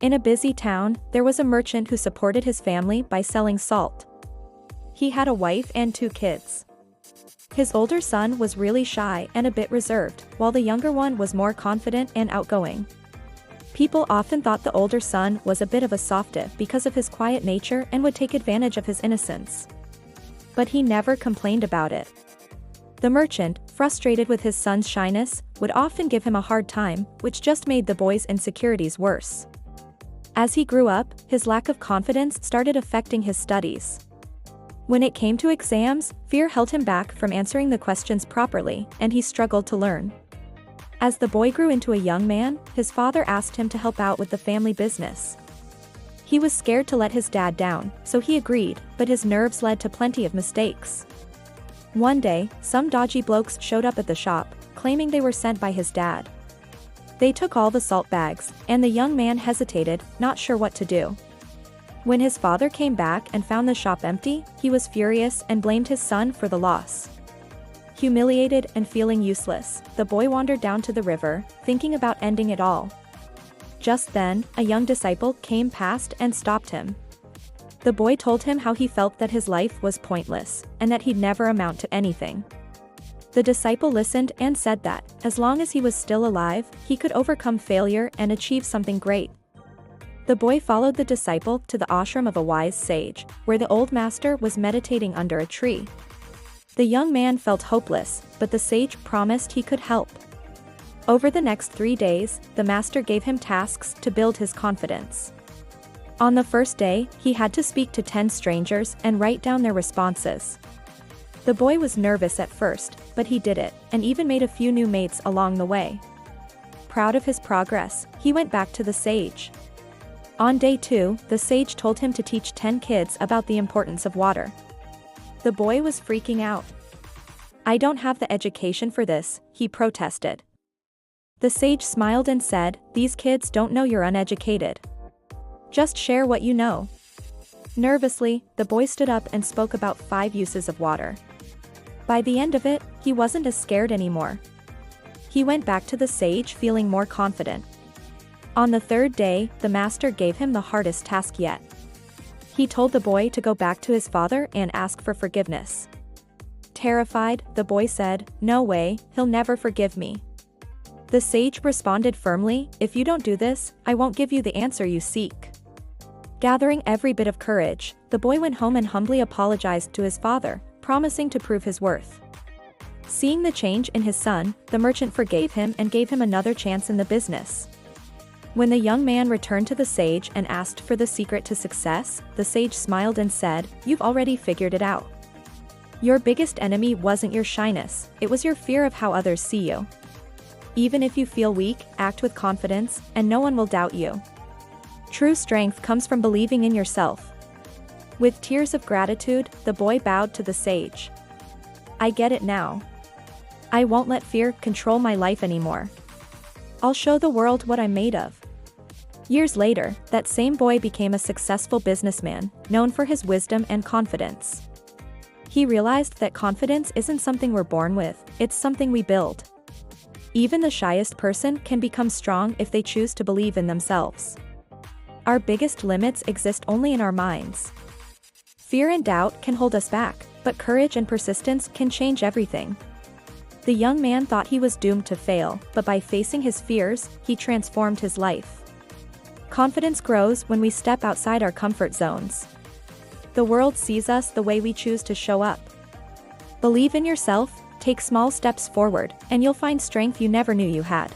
In a busy town, there was a merchant who supported his family by selling salt. He had a wife and 2 kids. His older son was really shy and a bit reserved, while the younger one was more confident and outgoing. People often thought the older son was a bit of a softie because of his quiet nature and would take advantage of his innocence. But he never complained about it. The merchant, frustrated with his son's shyness, would often give him a hard time, which just made the boy's insecurities worse. As he grew up, his lack of confidence started affecting his studies. When it came to exams, fear held him back from answering the questions properly, and he struggled to learn. As the boy grew into a young man, his father asked him to help out with the family business. He was scared to let his dad down, so he agreed, but his nerves led to plenty of mistakes. One day, some dodgy blokes showed up at the shop, claiming they were sent by his dad. They took all the salt bags, and the young man hesitated, not sure what to do. When his father came back and found the shop empty, he was furious and blamed his son for the loss. Humiliated and feeling useless, the boy wandered down to the river, thinking about ending it all. Just then, a young disciple came past and stopped him. The boy told him how he felt that his life was pointless, and that he'd never amount to anything. The disciple listened and said that, as long as he was still alive, he could overcome failure and achieve something great. The boy followed the disciple to the ashram of a wise sage, where the old master was meditating under a tree. The young man felt hopeless, but the sage promised he could help. Over the next 3 days, the master gave him tasks to build his confidence. On the first day, he had to speak to 10 strangers and write down their responses. The boy was nervous at first, but he did it, and even made a few new mates along the way. Proud of his progress, he went back to the sage. On day 2, the sage told him to teach 10 kids about the importance of water. The boy was freaking out. "I don't have the education for this," he protested. The sage smiled and said, "These kids don't know you're uneducated. Just share what you know." Nervously, the boy stood up and spoke about 5 uses of water. By the end of it, he wasn't as scared anymore. He went back to the sage feeling more confident. On the 3rd day, the master gave him the hardest task yet. He told the boy to go back to his father and ask for forgiveness. Terrified, the boy said, "No way, he'll never forgive me." The sage responded firmly, "If you don't do this, I won't give you the answer you seek." Gathering every bit of courage, the boy went home and humbly apologized to his father, promising to prove his worth. Seeing the change in his son, the merchant forgave him and gave him another chance in the business. When the young man returned to the sage and asked for the secret to success, the sage smiled and said, "You've already figured it out. Your biggest enemy wasn't your shyness, it was your fear of how others see you. Even if you feel weak, act with confidence, and no one will doubt you. True strength comes from believing in yourself." With tears of gratitude, the boy bowed to the sage. "I get it now. I won't let fear control my life anymore. I'll show the world what I'm made of." Years later, that same boy became a successful businessman, known for his wisdom and confidence. He realized that confidence isn't something we're born with, it's something we build. Even the shyest person can become strong if they choose to believe in themselves. Our biggest limits exist only in our minds. Fear and doubt can hold us back, but courage and persistence can change everything. The young man thought he was doomed to fail, but by facing his fears, he transformed his life. Confidence grows when we step outside our comfort zones. The world sees us the way we choose to show up. Believe in yourself, take small steps forward, and you'll find strength you never knew you had.